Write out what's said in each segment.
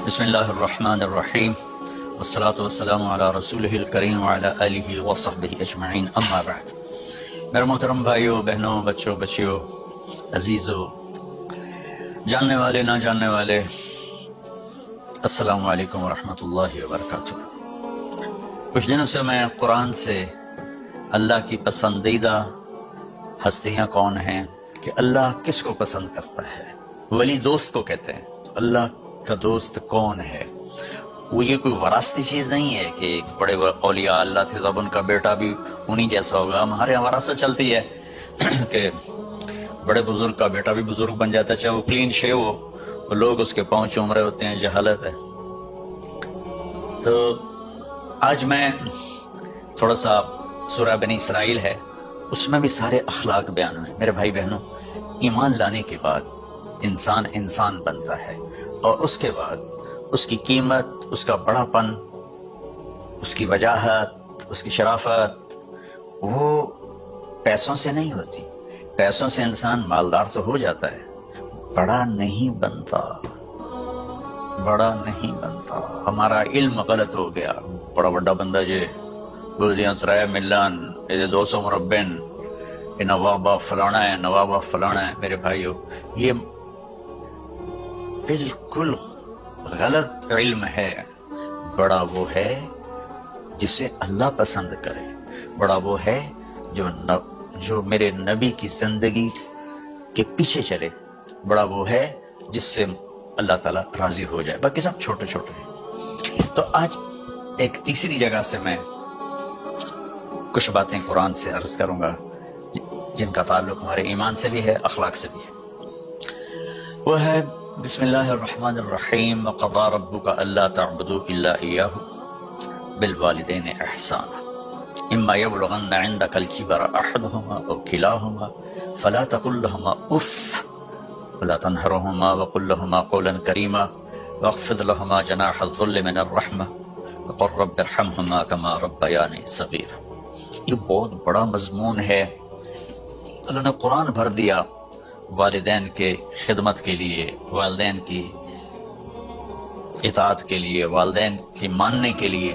بسم اللہ الرحمن الرحیم والصلاة والسلام علی رسولہ الکریم وعلی آلہ وصحبہ اجمعین، اما بعد۔ میرے محترم بھائیوں، بہنوں، بچوں، بچیوں، عزیزوں، جاننے والے، نہ جاننے والے، السلام علیکم ورحمۃ اللہ وبرکاتہ۔ کچھ دنوں سے میں قرآن سے اللہ کی پسندیدہ ہستیاں کون ہیں، کہ اللہ کس کو پسند کرتا ہے، ولی دوست کو کہتے ہیں۔ تو اللہ کا دوست کون ہے؟ وہ یہ کوئی وراثتی چیز نہیں ہے کہ ایک بڑے اولیاء اللہ تھے تو اب ان کا بیٹا بھی انہی جیسا ہوگا۔ ہمارے یہاں وراثت چلتی ہے کہ بڑے بزرگ کا بیٹا بھی بزرگ بن جاتا ہے، چاہے وہ کلین شیو ہو، وہ لوگ اس کے پاؤں چوم رہے ہوتے ہیں، جہالت ہے۔ تو آج میں تھوڑا سا سورہ بنی اسرائیل ہے، اس میں بھی سارے اخلاق بیان ہوئے۔ میرے بھائی بہنوں، ایمان لانے کے بعد انسان بنتا ہے، اور اس کے بعد اس کی قیمت، اس کا بڑا پن، اس کی وجاہت، اس کی شرافت وہ پیسوں سے نہیں ہوتی۔ پیسوں سے انسان مالدار تو ہو جاتا ہے، بڑا نہیں بنتا، بڑا نہیں بنتا۔ ہمارا علم غلط ہو گیا، بڑا بڑا بندہ جی گلدیاں ترائے ملان، یہ 200 مربین، یہ نوابہ فلانا ہے، نوابہ فلانا ہے۔ میرے بھائیو، یہ بالکل غلط علم ہے۔ بڑا وہ ہے جسے اللہ پسند کرے، بڑا وہ ہے جو میرے نبی کی زندگی کے پیچھے چلے، بڑا وہ ہے جس سے اللہ تعالیٰ راضی ہو جائے۔ باقی سب چھوٹے چھوٹے ہیں۔ تو آج ایک تیسری جگہ سے میں کچھ باتیں قرآن سے عرض کروں گا، جن کا تعلق ہمارے ایمان سے بھی ہے، اخلاق سے بھی ہے۔ وہ ہے بسم اللہ الرحمن الرحیم، وَقَضَىٰ رَبُّكَ أَلَّا تَعْبُدُوا إِلَّا إِيَّاهُ بِالْوَالِدَيْنِ إِحْسَانًا إِمَّا يَبْلُغَنَّ عِندَكَ الْكِبَرَ أَحَدُهُمَا أَوْ كِلَاهُمَا فَلَا تَقُل لَّهُمَا أُفٍّ وَلَا تَنْهَرْهُمَا وَقُل لَّهُمَا قَوْلًا كَرِيمًا وَاخْفِضْ لَهُمَا جَنَاحَ الذُّلِّ مِنَ الرَّحْمَةِ وَقُل رَّبِّ ارْحَمْهُمَا كَمَا رَبَّيَانِي صَغِيرًا۔ یہ بہت بڑا مضمون ہے۔ اللہ نے قرآن بھر دیا والدین کے خدمت کے لیے، والدین کی اطاعت کے لیے، والدین کی ماننے کے لیے۔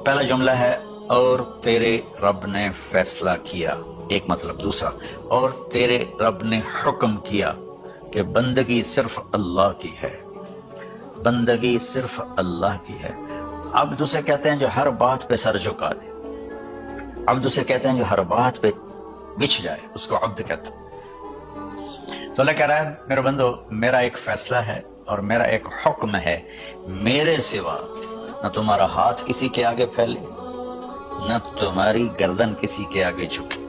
پہلا جملہ ہے اور تیرے رب نے فیصلہ کیا، ایک مطلب۔ دوسرا، اور تیرے رب نے حکم کیا کہ بندگی صرف اللہ کی ہے، بندگی صرف اللہ کی ہے۔ عبد اسے کہتے ہیں جو ہر بات پہ سر جھکا دے، عبد اسے کہتے ہیں جو ہر بات پہ بچھ جائے، اس کو عبد کہتے ہیں۔ تو اللہ کہہ رہا ہے میرے بندو، میرا ایک فیصلہ ہے اور میرا ایک حکم ہے، میرے سوا نہ تمہارا ہاتھ کسی کے آگے پھیلے، نہ تمہاری گردن کسی کے آگے جھکے۔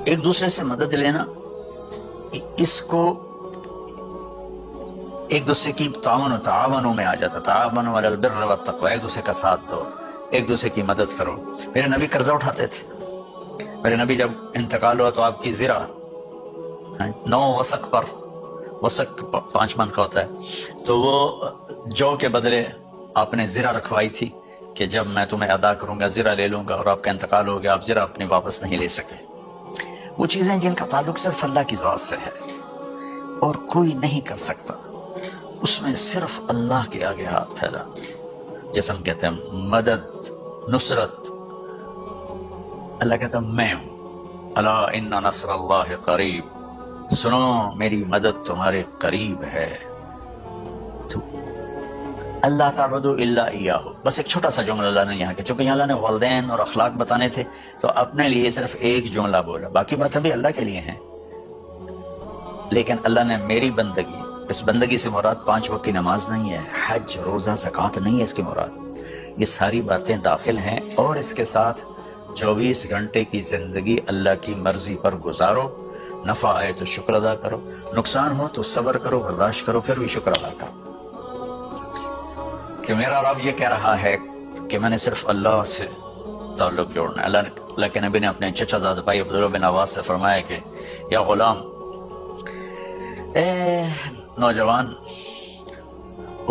ایک دوسرے سے مدد لینا، اس کو ایک دوسرے کی تعاونوں میں آ جاتا، تعاونوا علی البر والتقوی، ایک دوسرے کا ساتھ دو، ایک دوسرے کی مدد کرو۔ میرے نبی قرضہ اٹھاتے تھے۔ میرے نبی جب انتقال ہوا تو آپ کی زرہ 9 وسق پر، وسق 5 من کا ہوتا ہے، تو وہ جو کے بدلے آپ نے زرہ رکھوائی تھی کہ جب میں تمہیں ادا کروں گا زرہ لے لوں گا، اور آپ کا انتقال ہو گیا، آپ زرہ اپنی واپس نہیں لے سکے۔ وہ چیزیں جن کا تعلق صرف اللہ کی ذات سے ہے اور کوئی نہیں کر سکتا، اس میں صرف اللہ کے آگے ہاتھ پھیلا، جیسے ہم کہتے ہیں مدد، نصرت۔ اللہ کہتا ہے میں ہوں، الا ان نصر اللہ قریب، سنو میری مدد تمہارے قریب ہے۔ تو اللہ تعبدوا الا ایاہ، بس ایک چھوٹا سا جملہ اللہ نے یہاں کہ چونکہ اللہ نے والدین اور اخلاق بتانے تھے تو اپنے لیے صرف ایک جملہ بولا، باقی باتیں بھی اللہ کے لیے ہیں، لیکن اللہ نے میری بندگی، اس بندگی سے مراد 5 وقت کی نماز نہیں ہے، حج، روزہ، زکوٰۃ نہیں ہے اس کی مراد، یہ ساری باتیں داخل ہیں۔ اور اس کے ساتھ 24 گھنٹے کی زندگی اللہ کی مرضی پر گزارو، نفع آئے تو شکر ادا کرو، نقصان ہو تو صبر کرو، برداشت کرو، پھر بھی شکر ادا کرو۔ کہ میرا رب یہ کہہ رہا ہے کہ میں نے صرف اللہ سے تعلق جوڑنا ہے۔ اللہ کے نبی نے اپنے چچا زاد بھائی عبداللہ بن عباس سے فرمایا کہ یا غلام، اے نوجوان،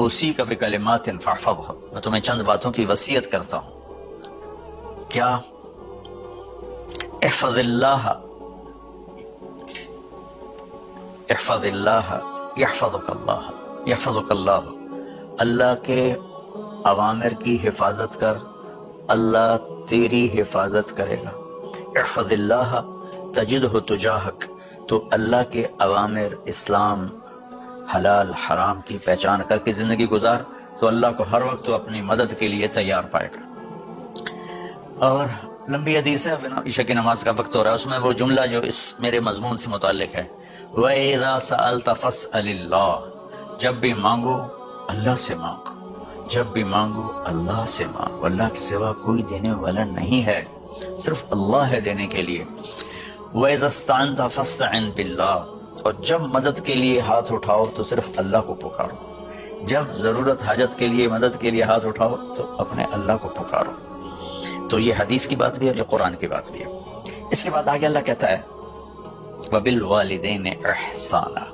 اوصیک بکلمات فاحفظھا، میں تمہیں چند باتوں کی وصیت کرتا ہوں۔ کیا؟ احفظ اللہ احفظ اللہ یحفظک اللہ، یحفظک اللہ، اللہ کے اوامر کی حفاظت کر، اللہ تیری حفاظت کرے گا۔ احفظ اللہ تجدہ تجاہک، تو اللہ کے اوامر، اسلام، حلال حرام کی پہچان کر کے زندگی گزار تو اللہ کو ہر وقت تو اپنی مدد کے لیے تیار پائے گا۔ اور لمبی حدیث ہے، عشاء کی نماز کا وقت ہو رہا ہے، اس میں وہ جملہ جو اس میرے مضمون سے متعلق ہے، وَإِذَا سَأَلْتَ فَاسْأَلِ اللَّهِ، جب بھی مانگو اللہ سے مانگو، جب بھی مانگو اللہ سے مانگو، اللہ کے سوا کوئی دینے والا نہیں ہے، صرف اللہ ہے دینے کے لیے۔ وَإِذَا اسْتَعَنْتَ فَاسْتَعِنْ بِاللَّهِ، اور جب مدد کے لیے ہاتھ اٹھاؤ تو صرف اللہ کو پکارو، جب ضرورت حاجت کے لیے مدد کے لیے ہاتھ اٹھاؤ تو اپنے اللہ کو پکارو۔ تو یہ حدیث کی بات بھی ہے اور یہ قرآن کی بات بھی ہے۔ اس کے بعد آگے اللہ کہتا ہے وَبِالْوَالِدَيْنِ إِحْسَانًا،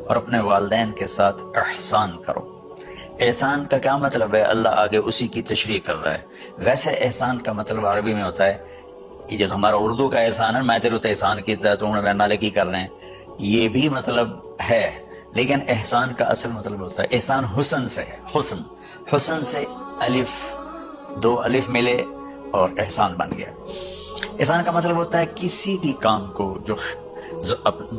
اور اپنے والدین کے ساتھ احسان کرو۔ احسان کا کیا مطلب ہے؟ اللہ آگے اسی کی تشریح کر رہا ہے۔ ویسے احسان کا مطلب عربی میں ہوتا ہے، یہ جو ہمارا اردو کا احسان ہے، میں تیرے تو احسان کیتا ہے تو انہوں نے نالے کی کر رہے ہیں، یہ بھی مطلب ہے، لیکن احسان کا اصل مطلب ہوتا ہے احسان حسن سے ہے۔ حسن سے الف، دو الف ملے اور احسان بن گیا۔ احسان کا مطلب ہوتا ہے کسی بھی کام کو جو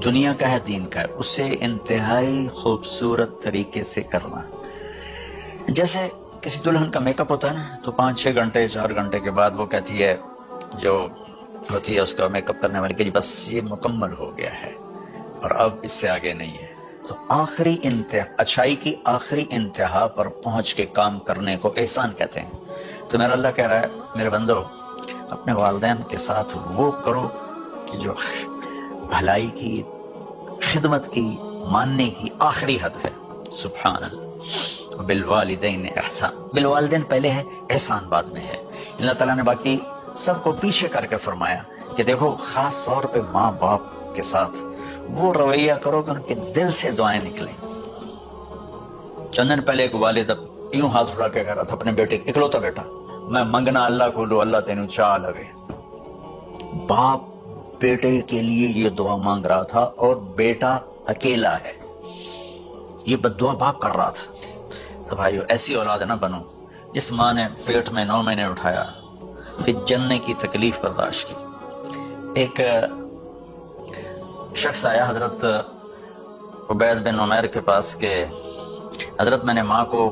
دنیا کا ہے دین کا ہے اسے انتہائی خوبصورت طریقے سے کرنا۔ جیسے کسی دلہن کا میک اپ ہوتا ہے نا، تو 5-6 گھنٹے 4 گھنٹے کے بعد وہ کہتی ہے، جو ہوتی ہے اس کا میک اپ کرنے والی، کہ بس یہ مکمل ہو گیا ہے اور اب اس سے آگے نہیں ہے۔ تو آخری انتہا، اچھائی کی آخری انتہا پر پہنچ کے کام کرنے کو احسان کہتے ہیں۔ تو میرا اللہ کہہ رہا ہے میرے بندو، اپنے والدین کے ساتھ وہ کرو کہ جو بھلائی کی، خدمت کی، ماننے کی آخری حد ہے۔ سبحان اللہ۔ بالوالدین احسان، بالوالدین پہلے ہے، احسان بعد میں ہے۔ اللہ تعالیٰ نے باقی سب کو پیچھے کر کے فرمایا کہ دیکھو خاص طور پہ ماں باپ کے ساتھ وہ رویہ کرو کہ ان کے دل سے دعائیں نکلیں۔ چند دن پہلے ایک والد یوں ہاتھ اٹھا کے کہہ رہا تھا اپنے بیٹے، اکلوتا بیٹا، میں منگنا اللہ کو لو، اللہ تینوں چاہ لگے۔ باپ بیٹے کے لیے یہ دعا مانگ رہا تھا اور بیٹا اکیلا ہے، یہ بد دعا باپ کر رہا تھا۔ تو بھائیو ایسی اولاد نہ بنو جس ماں نے پیٹ میں 9 مہینے اٹھایا، پھر جننے کی تکلیف برداشت کی۔ ایک شخص آیا حضرت عبید بن عمیر کے پاس کہ حضرت میں نے ماں کو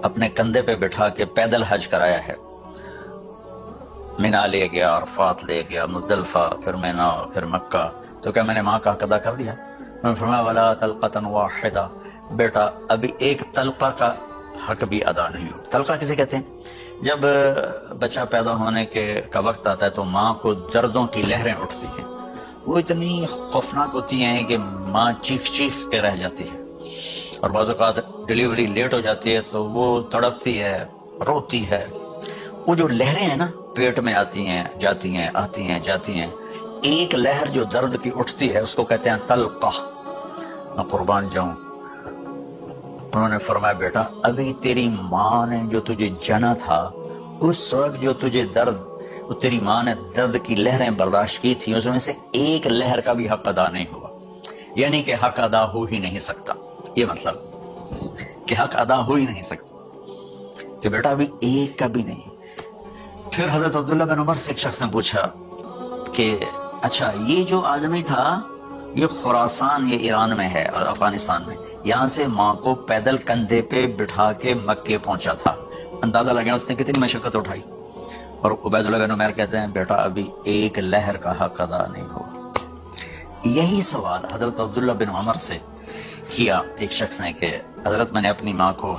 اپنے کندھے پہ بٹھا کے پیدل حج کرایا ہے، مینا لے گیا، عرفات لے گیا، مزدلفہ، پھر مینا، پھر مکہ، تو کیا میں نے ماں کا حق ادا کر دیا؟ میں نے فرمایا ولا تلقۃ واحدہ، بیٹا ابھی ایک تلقہ کا حق بھی ادا نہیں ہو۔ تلقہ کسے کہتے ہیں؟ جب بچہ پیدا ہونے کا وقت آتا ہے تو ماں کو دردوں کی لہریں اٹھتی ہیں، وہ اتنی خوفناک ہوتی ہیں کہ ماں چیخ کے رہ جاتی ہے، اور بعض اوقات ڈیلیوری لیٹ ہو جاتی ہے تو وہ تڑپتی ہے، روتی ہے۔ وہ جو لہریں ہیں نا پیٹ میں آتی ہیں جاتی ہیں، آتی ہیں جاتی ہیں، ایک لہر جو درد کی اٹھتی ہے اس کو کہتے ہیں تلقہ۔ میں قربان جاؤں، انہوں نے فرمایا بیٹا ابھی تیری ماں نے جو تجھے جنا تھا اس وقت جو تجھے درد، وہ تیری ماں نے درد کی لہریں برداشت کی تھی، اس میں سے ایک لہر کا بھی حق ادا نہیں ہوا، یعنی کہ حق ادا ہو ہی نہیں سکتا۔ یہ مطلب کہ حق ادا ہو ہی نہیں سکتا کہ بیٹا ابھی ایک کا بھی نہیں۔ پھر حضرت عبداللہ بن عمر سے ایک شخص نے پوچھا کہ اچھا یہ جو آدمی تھا یہ خراسان، یہ ایران میں ہے اور افغانستان میں، یہاں سے ماں کو پیدل کندھے پہ بٹھا کے مکے پہنچا تھا، اندازہ لگا اس نے کتنی مشقت اٹھائی۔ اور عبید اللہ بن عمیر کہتے ہیں بیٹا ابھی ایک لہر کا حق ادا نہیں ہوا۔ یہی سوال حضرت عبداللہ بن عمر سے کیا ایک شخص نے کہ حضرت میں نے اپنی ماں کو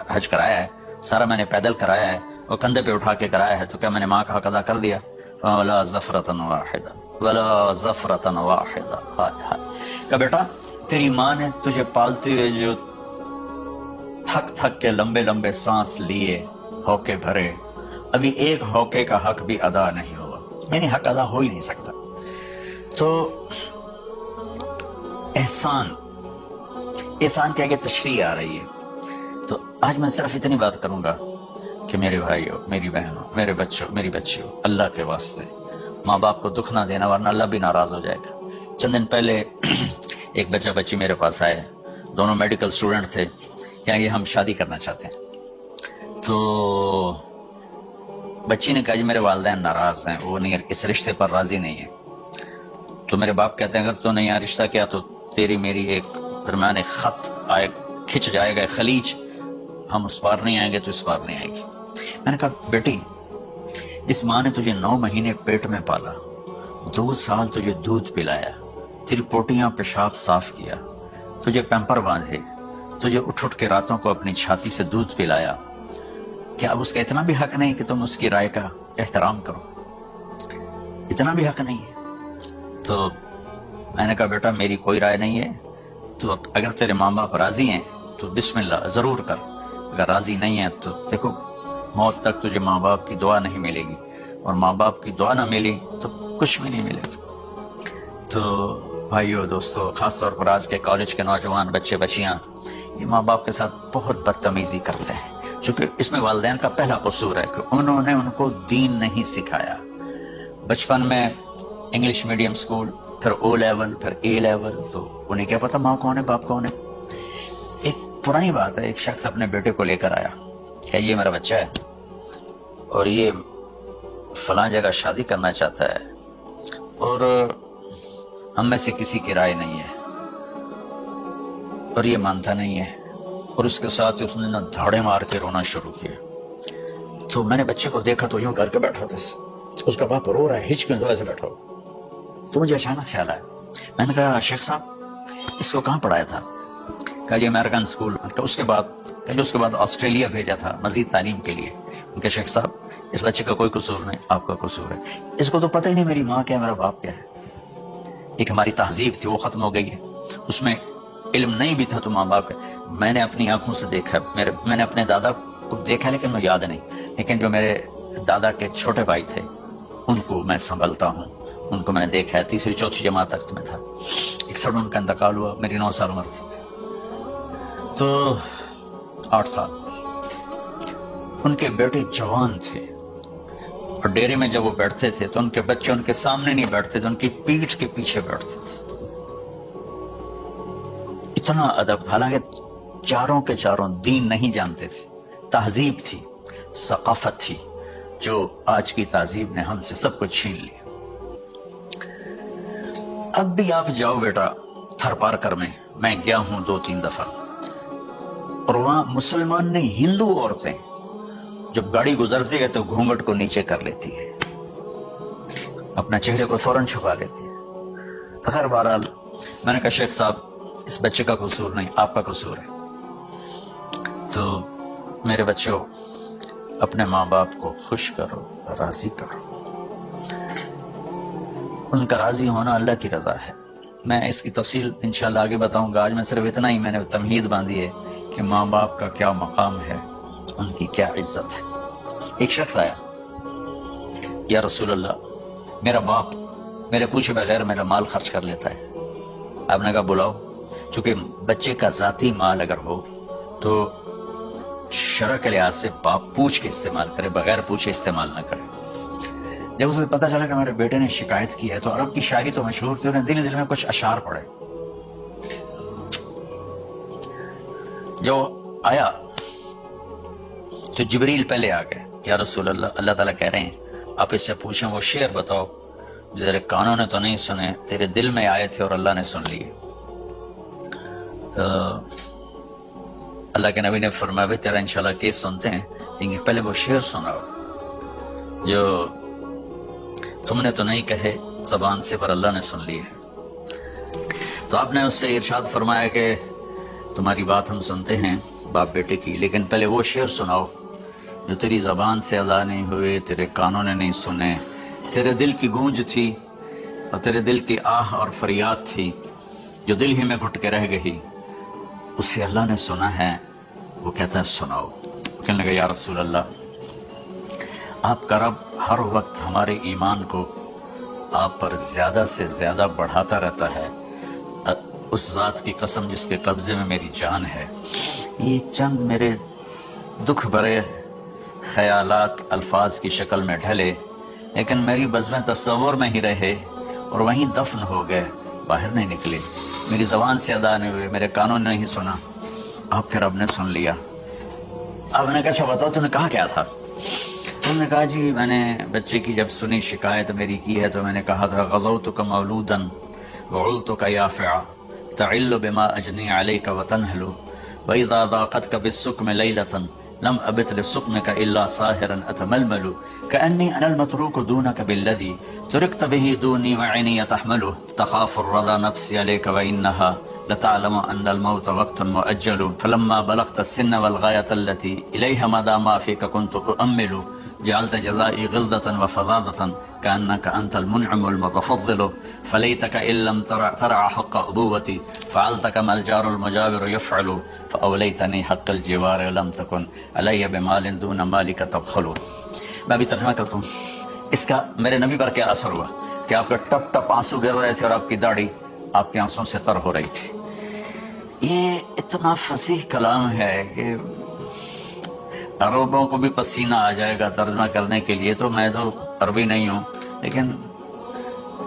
حج کرایا ہے، سارا میں نے پیدل کرایا ہے اور کندھے پہ اٹھا کے کرایا ہے، تو کیا میں نے ماں کا حق ادا کر دیا؟ ولا زفرتن واحدہ، ولا زفرتن واحدہ۔ کہ بیٹا تیری ماں نے تجھے پالتے ہوئے جو تھک کے لمبے لمبے سانس لیے، ہوکے بھرے، ابھی ایک ہوکے کا حق بھی ادا نہیں ہوا، یعنی حق ادا ہو ہی نہیں سکتا۔ تو احسان کی آگے تشریح آ رہی ہے۔ تو آج میں صرف اتنی بات کروں گا کہ میرے بھائیو، میری بہنوں، میرے بچوں، میری بچیوں، اللہ کے واسطے ماں باپ کو دکھ نہ دینا ورنہ اللہ بھی ناراض ہو جائے گا۔ چند دن پہلے ایک بچہ بچی میرے پاس آئے, دونوں میڈیکل اسٹوڈنٹ تھے, کیا یہ ہم شادی کرنا چاہتے ہیں. تو بچی نے کہا جی میرے والدین ناراض ہیں, وہ نہیں اس رشتے پر راضی نہیں ہے. تو میرے باپ کہتے ہیں اگر تو نہیں رشتہ کیا تو تیری میری ایک درمیان ایک خط آئے, کھچ جائے گا خلیج, ہم اس پار نہیں آئیں گے تو اس پار نہیں آئے گی. میں نے کہا بیٹی, جس ماں نے تجھے 9 مہینے پیٹ میں پالا, 2 سال تجھے دودھ پلایا, تیری پوٹیاں پیشاب صاف کیا, تجھے پیمپر باندھے, تجھے اٹھ کے راتوں کو اپنی چھاتی سے دودھ پلایا, کیا اب اس کا اتنا بھی حق نہیں کہ تم اس کی رائے کا احترام کرو؟ اتنا بھی حق نہیں ہے؟ تو میں نے کہا بیٹا میری کوئی رائے نہیں ہے, تو اگر تیرے ماں باپ راضی ہیں تو بسم اللہ ضرور کر, اگر راضی نہیں ہے تو دیکھو موت تک تجھے ماں باپ کی دعا نہیں ملے گی, اور ماں باپ کی دعا نہ ملی تو کچھ بھی نہیں ملے گی. تو بھائیو دوستو, خاص طور پر آج کے کالج کے نوجوان بچے بچیاں یہ ماں باپ کے ساتھ بہت بدتمیزی کرتے ہیں, چونکہ اس میں والدین کا پہلا قصور ہے کہ انہوں نے ان کو دین نہیں سکھایا. بچپن میں انگلش میڈیم سکول, پھر او لیول, پھر اے لیول, تو انہیں کیا پتا ماں کون ہے باپ کون ہے. ایک پرانی بات ہے, ایک شخص اپنے بیٹے کو لے کر آیا کہ یہ میرا بچہ ہے اور یہ فلاں جگہ شادی کرنا چاہتا ہے, اور ہم میں سے کسی کی رائے نہیں ہے, اور یہ مانتا نہیں ہے, اور اس کے ساتھ اس نے دھاڑے مار کے رونا شروع کیا. تو میں نے بچے کو دیکھا تو یوں کر کے بیٹھا تھا, اس کا باپ رو رہا ہے, ہچ کے ویسے بیٹھا ہو. تو مجھے اچانک خیال آیا, میں نے کہا شیخ صاحب اس کو کہاں پڑھایا تھا؟ کہا جی امریکن اسکول. اس کے بعد آسٹریلیا بھیجا تھا مزید تعلیم کے لیے. ان کے شیخ صاحب اس بچے کا کوئی قصور نہیں, آپ کا قصور ہے. اس کو تو پتہ ہی نہیں میری ماں کیا, میرا باپ کیا ہے. ایک ہماری تہذیب تھی وہ ختم ہو گئی ہے, اس میں علم نہیں بھی تھا تو ماں باپ کا. میں نے اپنی آنکھوں سے دیکھا, میں نے اپنے دادا کو دیکھا لیکن مجھے یاد نہیں, لیکن جو میرے دادا کے چھوٹے بھائی تھے ان کو میں سنبھلتا ہوں, ان کو میں نے دیکھا ہے. 3ری 4تھی جماعت تک میں تھا, 61 ان کا انتقال ہوا, میری 9 سال عمر تھی. تو 8 سال ان کے بیٹے جوان تھے, اور ڈیرے میں جب وہ بیٹھتے تھے تو ان کے بچے ان کے سامنے نہیں بیٹھتے تھے, ان کی پیٹھ کے پیچھے بیٹھتے تھے. اتنا ادب, حالانکہ چاروں کے چاروں دین نہیں جانتے تھے. تہذیب تھی, ثقافت تھی, جو آج کی تہذیب نے ہم سے سب کچھ چھین لیا. اب بھی آپ جاؤ بیٹا تھر پارکر میں گیا ہوں 2-3 دفعہ, اور وہاں مسلمان نہیں ہندو عورتیں جب گاڑی گزرتی ہے تو گھونگھٹ کو نیچے کر لیتی ہے, اپنا چہرے کو فوراً چھپا لیتی ہے. تو خیر بہرحال میں نے کہا شیخ صاحب اس بچے کا قصور نہیں, آپ کا قصور ہے. تو میرے بچوں اپنے ماں باپ کو خوش کرو, راضی کرو. ان کا راضی ہونا اللہ کی رضا ہے. میں اس کی تفصیل انشاءاللہ آگے بتاؤں گا, آج میں صرف اتنا ہی میں نے تمہید باندھی ہے کہ ماں باپ کا کیا مقام ہے, ان کی کیا عزت ہے. ایک شخص آیا, یا رسول اللہ میرا باپ میرے پوچھے بغیر میرا مال خرچ کر لیتا ہے. آپ نے کہا بلاؤ, چونکہ بچے کا ذاتی مال اگر ہو تو شرع کے لحاظ سے باپ پوچھ کے استعمال کرے, بغیر پوچھے استعمال نہ کرے. جب اسے پتا چلا کہ میرے بیٹے نے شکایت کی ہے تو عرب کی شاعری تو مشہور تھی, انہیں دل میں کچھ اشعار پڑے. جو آیا تو جبریل پہلے آ گئے, یا رسول اللہ اللہ تعالیٰ کہہ رہے ہیں آپ اس سے پوچھیں وہ شعر بتاؤ جو تیرے کانوں نے تو نہیں سنے, تیرے دل میں آئے تھے اور اللہ نے سن لیے. تو اللہ کے نبی نے فرمایا بھی تیرا انشاءاللہ کیس سنتے ہیں, لیکن پہلے وہ شعر سناؤ جو تم نے تو نہیں کہے زبان سے پر اللہ نے سن لی ہے. تو آپ نے اس سے ارشاد فرمایا کہ تمہاری بات ہم سنتے ہیں باپ بیٹے کی, لیکن پہلے وہ شعر سناؤ جو تیری زبان سے ادا نہیں ہوئے, تیرے کانوں نے نہیں سنے, تیرے دل کی گونج تھی اور تیرے دل کی آہ اور فریاد تھی جو دل ہی میں گھٹ کے رہ گئی, اسے اللہ نے سنا ہے. وہ کہتا ہے سناؤ. کہنے لگا یا رسول اللہ آپ کا رب ہر وقت ہمارے ایمان کو آپ پر زیادہ سے زیادہ بڑھاتا رہتا ہے, اس ذات کی قسم جس کے قبضے میں میری جان ہے. یہ چند میرے دکھ بھرے خیالات الفاظ کی شکل میں ڈھلے, لیکن میری بزم تصور میں ہی رہے اور وہیں دفن ہو گئے, باہر نہیں نکلے. میری زبان سے ادا نہیں ہوئے، میرے کانوں نے نہیں سنا، آپ کے رب نے سن لیا۔ اب میں نے کہا اچھا بتاؤ تم نے کہا کیا تھا؟ تم نے کہا جی میں نے بچے کی جب سنی شکایت میری کی ہے تو میں نے کہا تھا غضوتک مولودا وعلتک یافعا تعل بما اجنی علیک وتنہل وإذا ضاقتك بالسقم ليلة لم أبت لسقمك إلا ساهرا أتململ كأني أنا المتروك دونك بالذي تركت به دوني وعيني تحمله تخاف الرضا نفسي عليك وإنها لتعلم أن الموت وقت مؤجل فلما بلغت السن والغاية التي إليها مدى ما فيك كنت أؤمل جعلت جزائي غلظة وفظاظة كأنك أنت المنعم المتفضل فليتك إن لم ترع حق أبوتي فعلت كما الجار المجاور يفعل فأوليتني حق الجوار لم تكن علي بمال دون مالك تبخل۔ میں بھی ترجمہ کرتا ہوں۔ اس کا میرے نبی پر کیا اثر ہوا کہ آپ کے ٹپ ٹپ آنسو گر رہے تھے اور آپ کی داڑھی آپ کے آنسوں سے تر ہو رہی تھی۔ یہ اتنا فصیح کلام ہے کہ عربوں کو بھی پسینہ آ جائے گا ترجمہ کرنے کے لیے، تو میں تو عربی نہیں ہوں، لیکن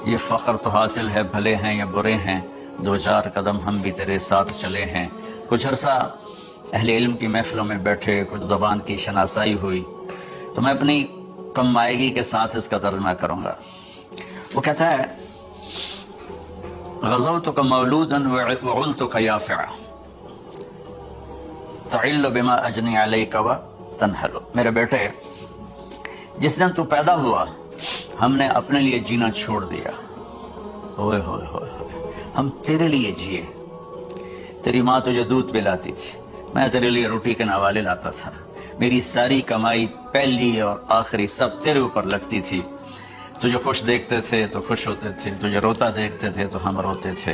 یہ فخر تو حاصل ہے، بھلے ہیں یا برے ہیں دو چار قدم ہم بھی تیرے ساتھ چلے ہیں۔ کچھ عرصہ اہل علم کی محفلوں میں بیٹھے، کچھ زبان کی شناسائی ہوئی، تو میں اپنی کم مائگی کے ساتھ اس کا ترجمہ کروں گا۔ وہ کہتا ہے غزوتک مولودا وعلتک یافعا تعل بما اجنی علیک وتنہل، میرے بیٹے جس دن تو پیدا ہوا ہم نے اپنے لیے جینا چھوڑ دیا، ہوئے ہوئے ہوئے ہم تیرے لیے جیے۔ تیری ماں تجھے دودھ پلاتی تھی، میں تیرے لیے روٹی کے نوالے لاتا تھا، میری ساری کمائی پہلی اور آخری سب تیرے اوپر لگتی تھی۔ تجھے خوش دیکھتے تھے تو خوش ہوتے تھے، تجھے روتا دیکھتے تھے تو ہم روتے تھے۔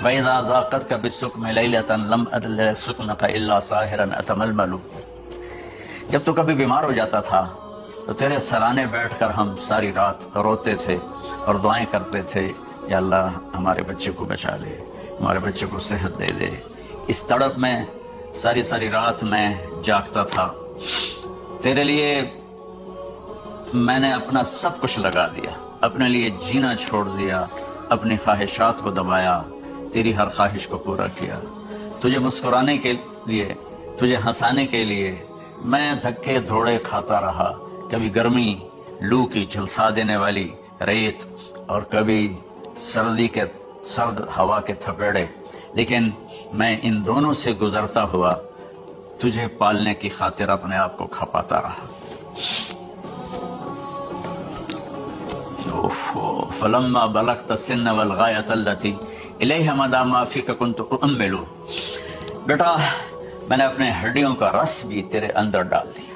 وَإِذَا ضَاقَتْكَ بِالسُّقْمِ لَيْلَةً لَمْ أَدْلِ سُقْمَكَ إِلَّا سَاهِرًا أَتَمَلْمَلُ، جب تو کبھی بیمار ہو جاتا تھا تو تیرے سرانے بیٹھ کر ہم ساری رات روتے تھے اور دعائیں کرتے تھے، یا اللہ ہمارے بچے کو بچا لے، ہمارے بچے کو صحت دے دے۔ اس تڑپ میں ساری ساری رات میں جاگتا تھا، تیرے لیے میں نے اپنا سب کچھ لگا دیا، اپنے لیے جینا چھوڑ دیا، اپنی خواہشات کو دبایا، تیری ہر خواہش کو پورا کیا۔ تجھے مسکرانے کے لیے، تجھے ہنسانے کے لیے میں دھکے دھوڑے کھاتا رہا، کبھی گرمی لو کی جھلسا دینے والی ریت اور کبھی سردی کے سرد ہوا کے تھپیڑے، لیکن میں ان دونوں سے گزرتا ہوا تجھے پالنے کی خاطر اپنے آپ کو کھپاتا رہا۔ فلما بلغت السن والغایۃ التی الیہ مدی ما فیک کنت اؤمل، بیٹا میں نے اپنے ہڈیوں کا رس بھی تیرے اندر ڈال دیا،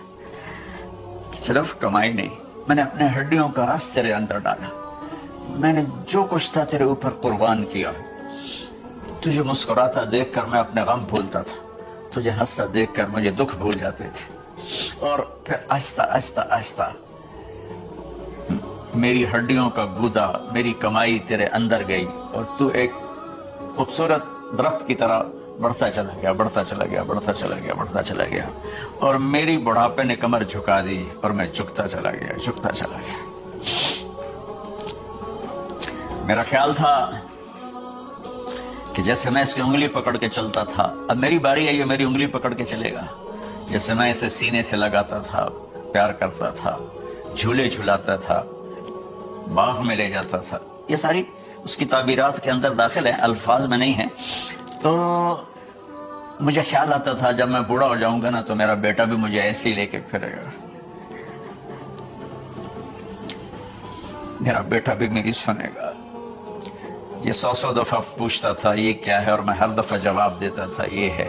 صرف کمائی نہیں، میں نے اپنے ہڈیوں کا رس تیرے اندر ڈالا، میں نے جو کچھ تھا تیرے اوپر قربان کیا۔ تجھے مسکراتا دیکھ کر میں اپنے غم بھولتا تھا، تجھے ہنستا دیکھ کر مجھے دکھ بھول جاتے تھے، اور پھر آہستہ آہستہ آہستہ میری ہڈیوں کا گودا، میری کمائی تیرے اندر گئی اور تو ایک خوبصورت درخت کی طرح بڑھتا چلا گیا، بڑھتا چلا گیا، بڑھتا چلا گیا، بڑھتا چلا گیا، اور میری بڑھاپے نے کمر جھکا دی اور میں جھکتا چلا گیا، جھکتا چلا گیا۔ میرا خیال تھا کہ جیسے میں اس کی انگلی پکڑ کے چلتا تھا، اب میری باری ہے، یہ میری انگلی پکڑ کے چلے گا، جیسے میں اسے سینے سے لگاتا تھا، پیار کرتا تھا، جھولے جھلاتا تھا، باغ میں لے جاتا تھا، یہ ساری اس کی تعبیرات کے اندر داخل ہیں، الفاظ میں نہیں ہیں۔ تو مجھے خیال آتا تھا جب میں بوڑھا ہو جاؤں گا نا تو میرا بیٹا بھی مجھے ایسے ہی لے کے پھرے گا، میرا بیٹا بھی میری سنے گا۔ یہ 100 دفعہ پوچھتا تھا یہ کیا ہے، اور میں ہر دفعہ جواب دیتا تھا یہ ہے،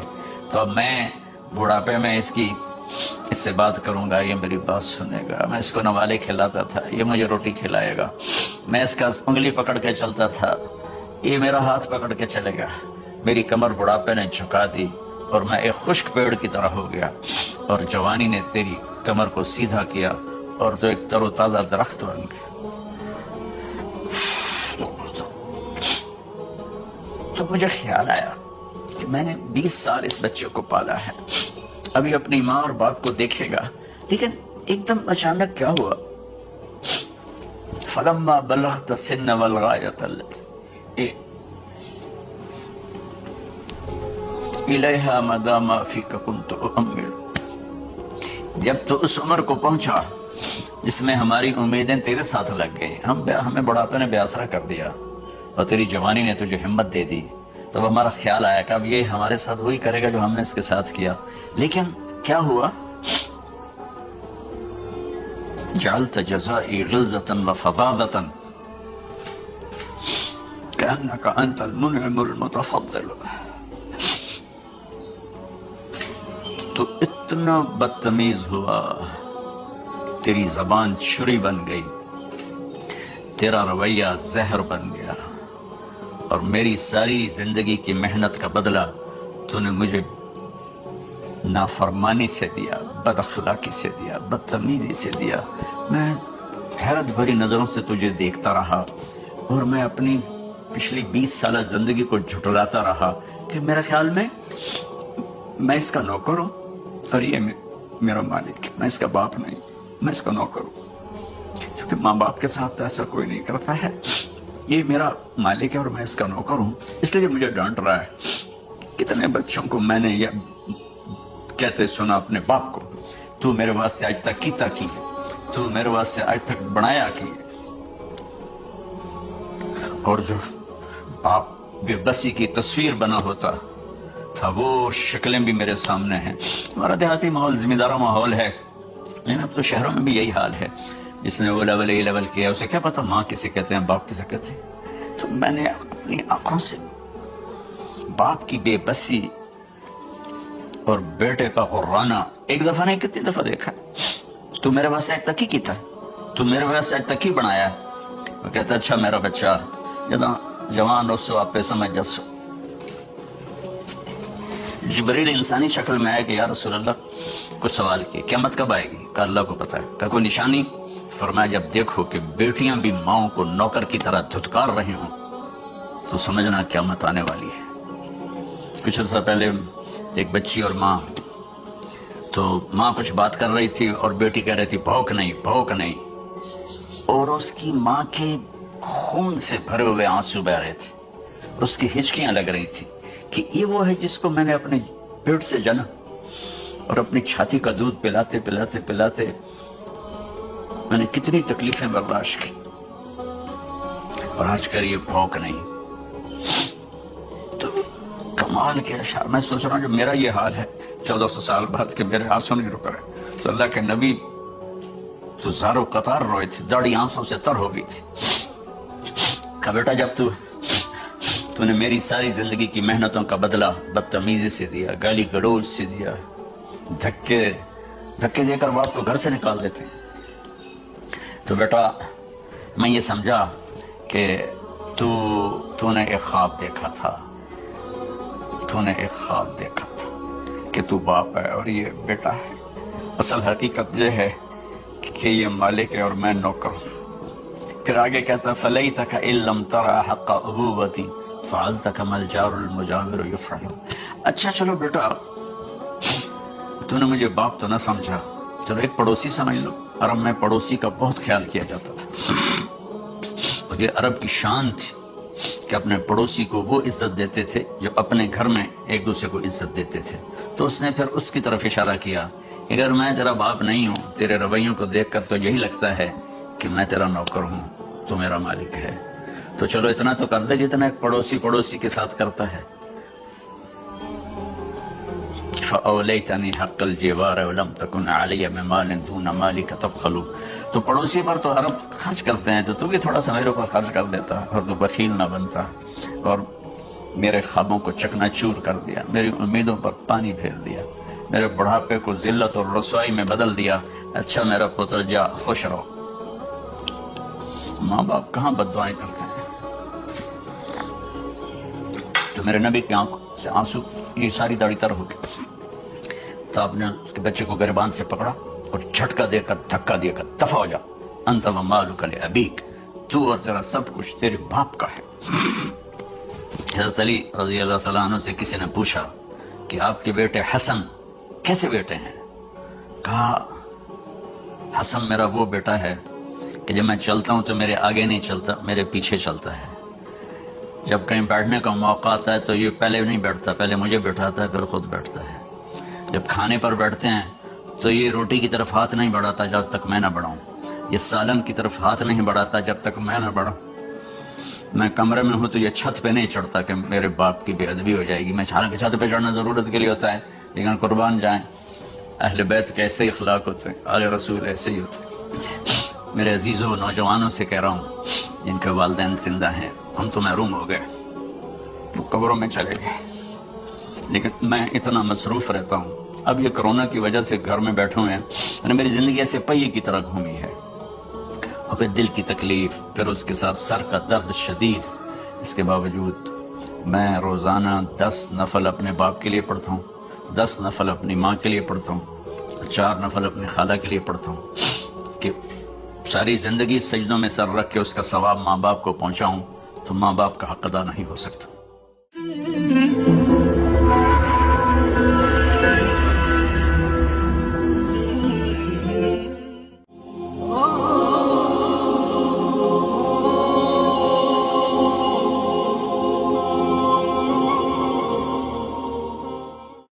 تو اب میں بڑھاپے میں اس سے بات کروں گا، یہ میری بات سنے گا، میں اس کو نوالے کھلاتا تھا، یہ مجھے روٹی کھلائے گا، میں اس کا انگلی پکڑ کے چلتا تھا، یہ میرا ہاتھ پکڑ کے چلے گا۔ میری کمر بڑھاپے نے جھکا دی اور میں ایک خشک پیڑ کی طرح ہو گیا، اور جوانی نے تیری کمر کو سیدھا کیا اور تو ایک تر و تازہ درخت بن گیا۔ تو مجھے خیال آیا کہ میں نے 20 سال اس بچے کو پالا ہے، ابھی اپنی ماں اور باپ کو دیکھے گا، لیکن ایک دم اچانک کیا ہوا، فلما بلغت السن والغایۃ التی، الیہا مدام فیک کنت اؤمل، جب تو اس عمر کو پہنچا جس میں ہماری امیدیں تیرے ساتھ لگ گئی، ہمیں بڑھاپے نے بے آسرا کر دیا اور تیری جوانی نے تجھے ہمت دے دی، تب ہمارا خیال آیا کہ اب یہ ہمارے ساتھ وہی کرے گا جو ہم نے اس کے ساتھ کیا، لیکن کیا ہوا؟ جعلت جزائی غلظة وفظاظة كأنك أنت المنعم المتفضل، تو اتنا بدتمیز ہوا، تیری زبان چھری بن گئی، تیرا رویہ زہر بن گیا، اور میری ساری زندگی کی محنت کا بدلہ تو نے مجھے نافرمانی سے دیا، بد اخلاقی سے دیا، بدتمیزی سے دیا۔ میں حیرت بھری نظروں سے تجھے دیکھتا رہا اور میں اپنی پچھلی 20 سالہ زندگی کو جھٹلاتا رہا کہ میرے خیال میں اس کا نوکر ہوں اور یہ میرا مالک ہے، میں اس کا باپ نہیں، میں اس کا نوکر ہوں، کیونکہ ماں باپ کے ساتھ ایسا کوئی نہیں کرتا ہے، یہ میرا مالک ہے اور میں اس کا نوکر ہوں، اس لیے مجھے ڈانٹ رہا ہے۔ کتنے بچوں کو میں نے یہ کہتے سنا اپنے باپ کو، تو میرے واسطے آج تک کیتا کی، تو میرے واسطے آج تک بنایا کی، اور جو باپ بے بسی کی تصویر بنا ہوتا تھا وہ شکلیں بھی میرے سامنے ہیں۔ ہمارا دیہاتی ماحول زمیندارہ ماحول ہے، لیکن اب تو شہروں میں بھی یہی حال ہے، جس نے وہ لیول اے لیول کیا اسے کیا پتا ماں کسے کہتے ہیں باپ کسے کہتے ہیں۔ تو میں نے اپنی آنکھوں سے باپ کی بے بسی اور بیٹے کا غرانہ ایک دفعہ نہیں کتنی دفعہ دیکھا۔ تو میرے واسطے آج تک ہی کیتا ہے، تو میرے واسطے آج تک ہی بنایا ہے۔ وہ کہتا اچھا میرا بچہ جداں جوان ہو سو آپ پہ سمجھ جسو۔ جبریل انسانی شکل میں آئے کہ یا رسول اللہ کچھ سوال کیے، قیامت کب آئے گی؟ کہ اللہ کو پتہ ہے۔ کہ کوئی نشانی؟ فرمایا جب دیکھو کہ بیٹیاں بھی ماؤں کو نوکر کی طرح دھتکار رہی ہوں تو سمجھنا قیامت آنے والی ہے۔ کچھ عرصہ پہلے ایک بچی اور ماں، تو ماں کچھ بات کر رہی تھی اور بیٹی کہہ رہی تھی بھوک نہیں بھوک نہیں، اور اس کی ماں کے خون سے بھرے ہوئے آنسو بہ رہے تھے اور اس کی ہچکیاں لگ رہی تھی کہ یہ وہ ہے جس کو میں نے اپنے پیٹ سے جنا اور اپنی چھاتی کا دودھ پلاتے پلاتے پلاتے میں نے کتنی تکلیفیں برداشت کی، اور آج کر یہ بھوک نہیں۔ تو کمال کے اشعار، میں سوچ رہا ہوں جو میرا یہ حال ہے 1400 سال بعد کہ میرے آنسو نہیں رک رہے، تو اللہ کے نبی تو زارو قطار روئے تھے، داڑھی آنسوں سے تر ہو گئی تھی۔ کہا بیٹا جب تو نے میری ساری زندگی کی محنتوں کا بدلہ بدتمیزی سے دیا، گالی گلوچ سے دیا، دھکے دے کر باپ کو گھر سے نکال دیتے، تو بیٹا میں یہ سمجھا کہ تو نے ایک خواب دیکھا تھا، تو نے ایک خواب دیکھا تھا کہ تو باپ ہے اور یہ بیٹا ہے، اصل حقیقت یہ ہے کہ یہ مالک ہے اور میں نوکر ہوں۔ پھر آگے کہتا فَلَيْتَكَ إِن لَمْ تَرَ حَقَّ أُبُوَّتِي فَعَلْتَ كَمَا الْجَارُ الْمُجَاوِرُ يُفْعَلُ۔ اچھا چلو بیٹا تو نے مجھے باپ تو نہ سمجھا، چلو ایک پڑوسی سمجھ لو۔ عرب میں پڑوسی کا بہت خیال کیا جاتا تھا، اور یہ عرب کی شان تھی کہ اپنے پڑوسی کو وہ عزت دیتے تھے جو اپنے گھر میں ایک دوسرے کو عزت دیتے تھے۔ تو اس نے پھر اس کی طرف اشارہ کیا، اگر میں تیرا باپ نہیں ہوں، تیرے رویوں کو دیکھ کر تو یہی لگتا ہے کہ میں تیرا نوکر ہوں، تو میرا مالک ہے، تو چلو اتنا تو کر دے جتنا ایک پڑوسی کے ساتھ کرتا ہے۔ فَأَوْلَيْتَنِي حَقَّ الْجِوَارِ وَلَمْ تَكُنْ عَلَيَّ مِنْ مَالٍ دُونَ مَالِكَ تَبْخَلُ۔ تو پڑوسی پر تو عرب خرچ کرتے ہیں، تو بھی تھوڑا سا میرے کو خرچ کر دیتا اور تو بخیل نہ بنتا، اور میرے خوابوں کو چکنا چور کر دیا، میری امیدوں پر پانی پھیر دیا، میرے بڑھاپے کو ذلت اور رسوائی میں بدل دیا۔ اچھا میرا پتر جا خوش رہو۔ ماں باپ کہاں بد دعائیں کرتے ہیں؟ تو میرے نبی کی آنکھوں سے آنسو، یہ ساری داڑھی تر ہو گئی، تو آپ نے اس کے بچے کو گریبان سے پکڑا اور جھٹکا دے کر دھکا دے کر دفع ہو جا، انت ومالک لابیک، تو اور تیرا سب کچھ تیرے باپ کا ہے۔ حضرت علی رضی اللہ تعالیٰ عنہ سے کسی نے پوچھا کہ آپ کے بیٹے حسن کیسے بیٹے ہیں؟ کہا حسن میرا وہ بیٹا ہے کہ جب میں چلتا ہوں تو میرے آگے نہیں چلتا، میرے پیچھے چلتا ہے، جب کہیں بیٹھنے کا موقع آتا ہے تو یہ پہلے نہیں بیٹھتا، پہلے مجھے بٹھاتا ہے پھر خود بیٹھتا ہے۔ جب کھانے پر بیٹھتے ہیں تو یہ روٹی کی طرف ہاتھ نہیں بڑھاتا جب تک میں نہ بڑھاؤں، یہ سالن کی طرف ہاتھ نہیں بڑھاتا جب تک میں نہ بڑھاؤں۔ میں کمرے میں ہوں تو یہ چھت پہ نہیں چڑھتا کہ میرے باپ کی بے ادبی ہو جائے گی۔ میں حالانکہ چھت پہ چڑھنا ضرورت کے لیے ہوتا ہے، لیکن قربان جائیں اہل بیت کے ایسے اخلاق ہوتے ہیں، آل رسول ایسے ہی ہوتے ہیں۔ میرے عزیزوں نوجوانوں سے کہہ رہا ہوں جن کے والدین زندہ ہیں، ہم تو محروم ہو گئے، وہ قبروں میں چلے گئے، لیکن میں اتنا مصروف رہتا ہوں۔ اب یہ کرونا کی وجہ سے گھر میں بیٹھے ہوئے ہیں، اور میری زندگی ایسے پہیے کی طرح گھومی ہے، اور پھر دل کی تکلیف، پھر اس کے ساتھ سر کا درد شدید۔ اس کے باوجود میں روزانہ 10 نفل اپنے باپ کے لیے پڑھتا ہوں، 10 نفل اپنی ماں کے لیے پڑھتا ہوں، 4 نفل اپنی خالہ کے لیے پڑھتا ہوں، کہ ساری زندگی سجدوں میں سر رکھ کے اس کا ثواب ماں باپ کو پہنچاؤں، تو ماں باپ کا حق ادا نہیں ہو سکتا۔